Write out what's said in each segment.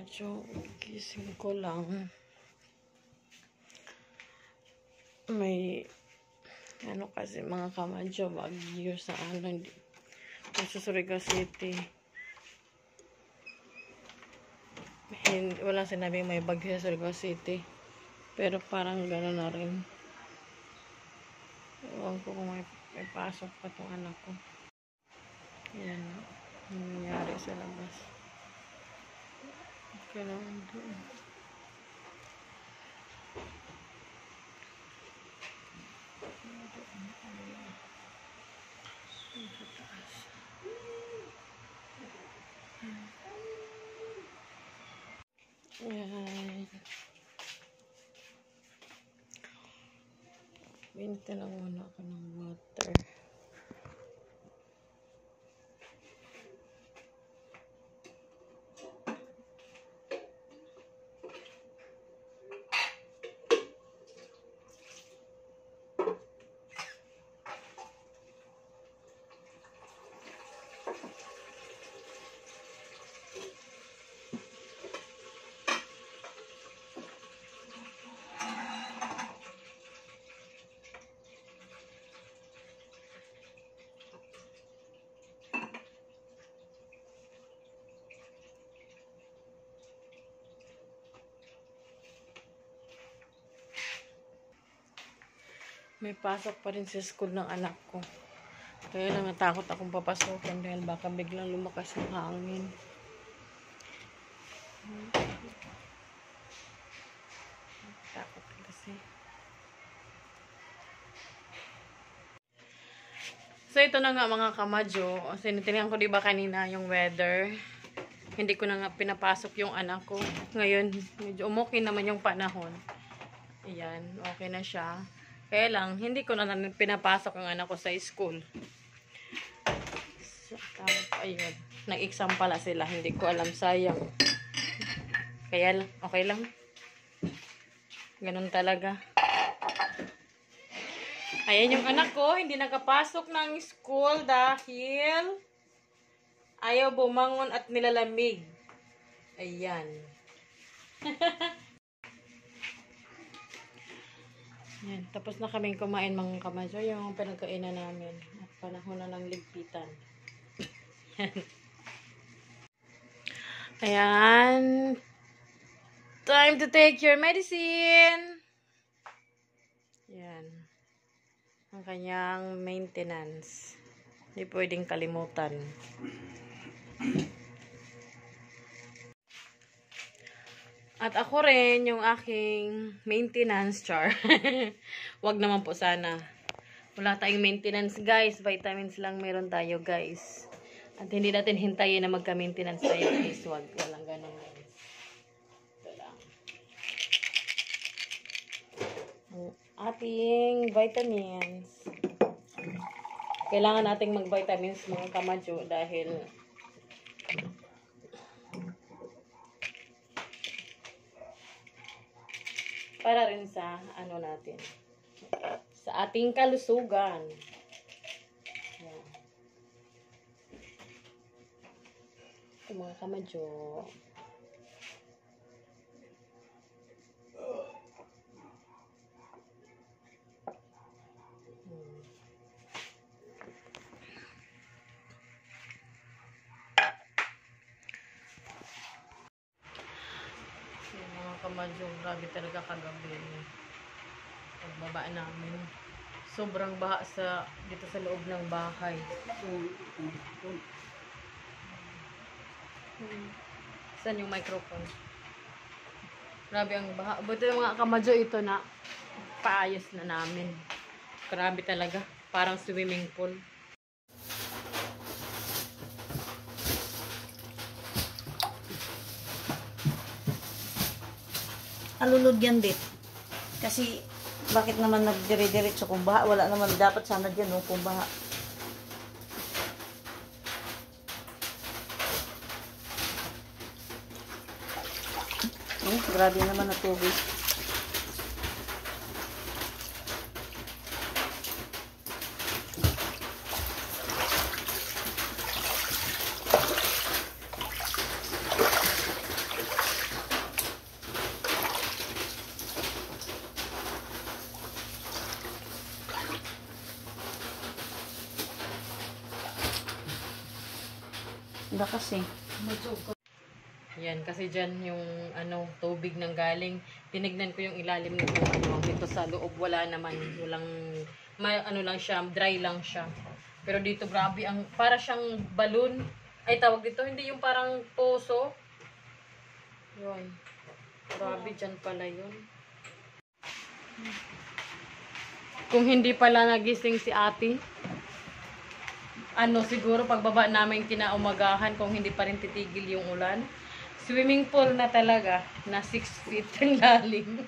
kamadyo, gising ko lang. May ano kasi mga kamadyo, bagyo sa sa Surigao City. Wala sinabing may bagyo sa Surigao City. Pero parang gano'n na rin. Ewan ko kung may pasok pa itong anak ko. Yan. Nangyari sa labas. Kailangan doon. Sa taas. Yan. Binta lang muna ako ng water. May pasok pa rin sa school ng anak ko. Kaya lang natakot akong papasokin dahil baka biglang lumakas ang hangin. Takot kasi. So ito na nga mga kamadyo. Sinitinihan ko diba kanina yung weather. Hindi ko na nga pinapasok yung anak ko. Ngayon, medyo umukay naman yung panahon. Ayan, okay na siya. Kaya lang, hindi ko na pinapasok ang anak ko sa school. So, ayun. Nag-exam pala sila. Hindi ko alam, sayang. Kaya okay lang. Ganun talaga. Ayan yung anak ko. Hindi nakapasok ng school dahil ayaw bumangon at nilalamig. Ayan. Yan, tapos na kaming kumain mga kamadyo, yung pinagkainan namin. At panahon na ng ligpitan. Ayan. Time to take your medicine. Yan. Ang kanyang maintenance. Hindi pwedeng kalimutan. At ako rin, yung aking maintenance char. Wag naman po sana. Wala tayong maintenance, guys. Vitamins lang meron tayo, guys. At hindi natin hintayin na magka-maintenance tayo, guys. Wag. Walang ganun, guys. Ito lang. Ang ating vitamins. Kailangan nating mag-vitamins, mga kamadyo, dahil para rin sa ano natin, sa ating kalusugan. Yan. Ito mga kamadyo. Kamadyo, grabe talaga kagabi. Pagbaba namin. Sobrang baha dito sa loob ng bahay. Saan yung microphone? Grabe ang baha. Buti yung mga kamadyo, ito na paayos na namin. Grabe talaga. Parang swimming pool. Alulod yan, dit. Kasi, bakit naman nagdire-diretso kung baha? Wala naman dapat sana dyan, no, kung baha. Grabe naman na tubig. lakas eh. Yan, kasi dyan yung ano, tubig nang galing. Tinignan ko yung ilalim nito, ano, dito sa loob, wala naman. Walang, ano lang siya, dry lang siya. Pero dito, grabe, para siyang balon. Ay, tawag dito, hindi yung parang poso. Yun. Grabe, dyan pala yun. Kung hindi pala nagising si ate, ano, siguro pagbaba namin kinaumagahan, kung hindi pa rin titigil yung ulan. Swimming pool na talaga, na 6 feet ang lalim.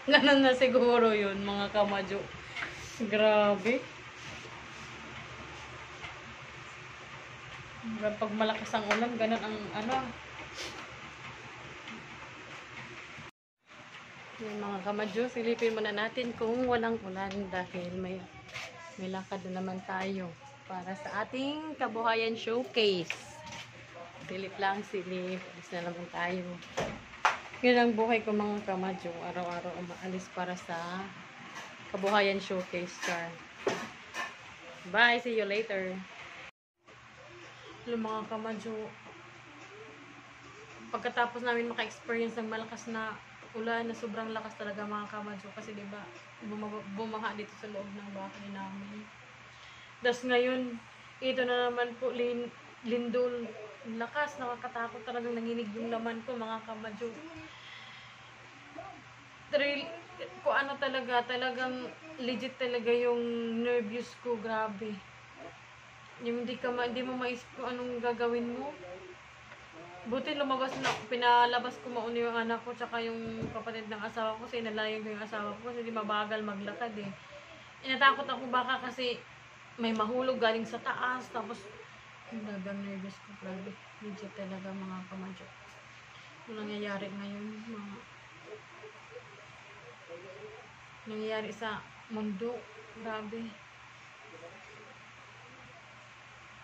Ganun na siguro yun, mga kamadyo. Grabe. Pag malakas ang ulan, ganun ang ano. Yung mga kamadyo, silipin muna natin kung walang ulan dahil may lakad na naman tayo para sa ating kabuhayan showcase. Silip lang, silip. Alis na naman tayo. Yun ang buhay ko mga kamadyo. Araw-araw umaalis para sa kabuhayan showcase car. Bye! See you later! Hello mga kamadyo. Pagkatapos namin maka-experience ng malakas na ulan na sobrang lakas talaga mga kamadyo. Kasi diba, bumaha dito sa loob ng bahay namin. Tapos ngayon, ito na naman po, lindol. Lakas, nakakatakot talagang nanginig yung laman ko mga kamadyo. Kung ano talaga, talagang legit talaga yung nervous ko, grabe. Yung hindi mo maisip kung anong gagawin mo. Buti lumabas na, pinalabas ko mauna yung anak ko tsaka yung kapatid ng asawa ko kasi inalayan ko yung asawa ko kasi di mabagal maglakad eh. Inatakot ako baka kasi may mahulog galing sa taas tapos talagang nervous ko, grabe. Legit talaga mga kamadyo. Ano nangyayari ngayon, nangyayari sa mundo, grabe.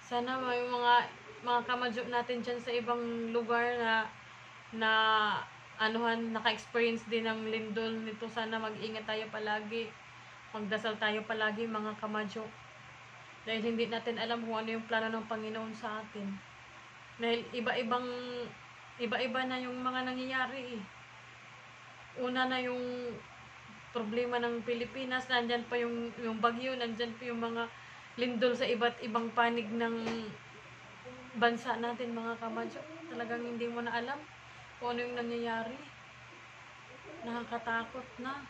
Sana may mga kamadyo natin dyan sa ibang lugar na anuhan, naka-experience din ng lindol nito. Sana mag-ingat tayo palagi. Magdasal tayo palagi mga kamadyo. Dahil hindi natin alam kung ano yung plano ng Panginoon sa atin. Dahil iba-iba na yung mga nangyayari eh. Una na yung problema ng Pilipinas, nandyan pa yung bagyo, nandyan pa yung mga lindol sa iba't ibang panig ng bansa natin mga kamadyo. Talagang hindi mo na alam kung ano yung nangyayari. Nakakatakot na.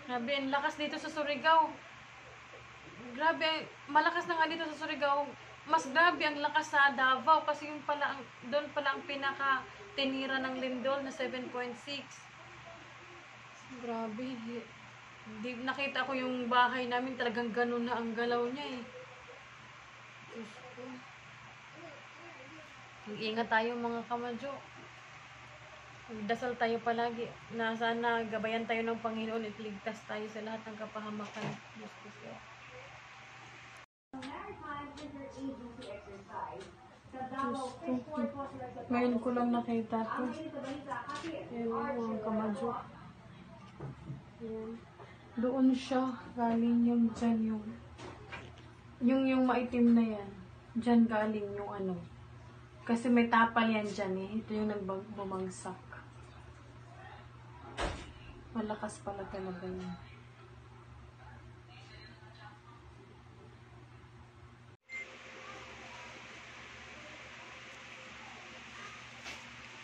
Grabe, ang lakas dito sa Surigao. Grabe, malakas na nga dito sa Surigao. Mas grabe ang lakas sa Davao kasi doon pala ang pinaka tinira ng lindol na 7.6. Grabe. Nakita ko yung bahay namin, talagang ganun na ang galaw niya eh. Diyos ko. Mag-ingat tayo mga kamadyo. Dasal tayo palagi na sana gabayan tayo ng Panginoon at ligtas tayo sa lahat ng kapahamakan. Diyos ko siya. Ngayon ko lang nakita to. Ayan mga kamadyo. Ayan. Doon siya galing yung dyan yung maitim na yan. Dyan galing yung ano. Kasi may tapal yan dyan eh. Ito yung nagbumangsak. Malakas pala talaga yun.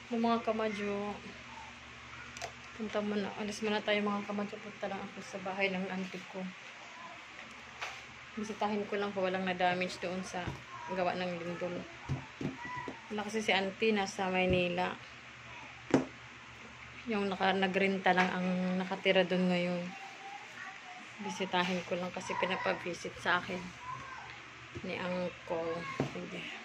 Mga kamadyo, alis muna tayo mga kamadyo. Punta lang ako sa bahay ng auntie ko. Bisitahin ko lang kung walang na-damage doon sa gawa ng lindol. Wala kasi si auntie nasa Maynila. Yung nagrenta lang ang nakatira doon ngayon. Bisitahin ko lang kasi pinapag-visit sa akin ni uncle. Sige.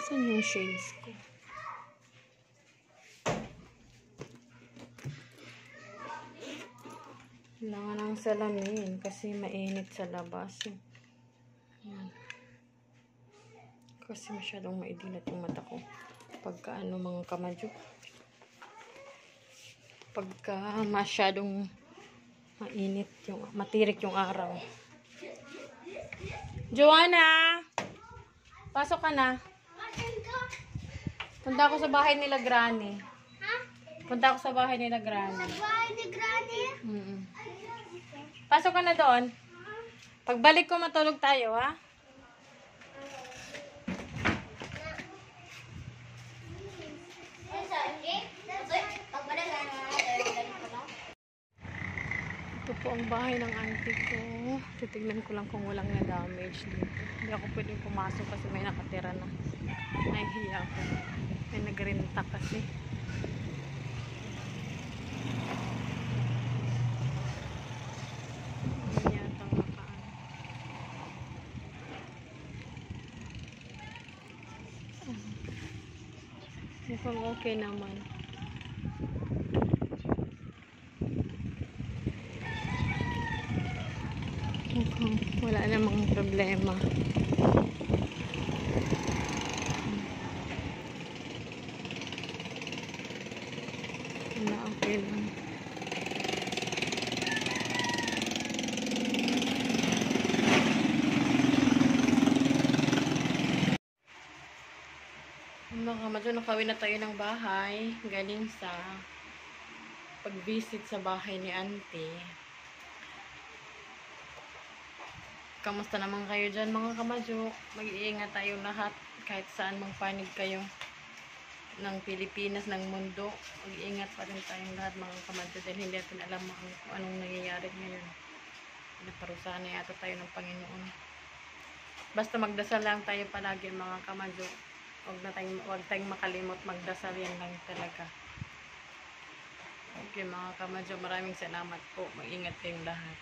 Saan yung shades ko? Kailangan ng salamin kasi mainit sa labas. Yan. Kasi masyadong maidilat yung mata ko. Pagka ano mga kamadyo. pagka masyadong mainit yung matirik yung araw. Joanna, pasok ka na. Punta ako sa bahay nila Granny. Punta ako sa bahay nila Granny. Bahay ni Granny? Pasok ka na doon. Pagbalik ko matulog tayo, ha? Ito po ang bahay ng auntie ko. Titignan ko lang kung walang na-damage dito. Hindi ako pwedeng pumasok kasi may nakatira na. Nahihiya ako. May nagrenta kasi. Hindi yata makaan. Mukhang okay naman. Mukhang wala namang problema. Wala, okay lang. Mga kamadyo, nakawin na tayo ng bahay. Galing sa pag-visit sa bahay ni auntie. Kamusta naman kayo dyan mga kamadyo? Mag-iingat tayo lahat kahit saan mang panig kayo ng Pilipinas, ng mundo. Mag-iingat pa rin tayong lahat mga kamadyo dahil hindi natin alam kung anong nangyayari ngayon. Naparusahan na yata tayo ng Panginoon. Basta magdasal lang tayo palagi mga kamadyo. Huwag tayong makalimot magdasal, yan lang talaga. Okay mga kamadyo, maraming salamat po. Mag-ingat kayong lahat.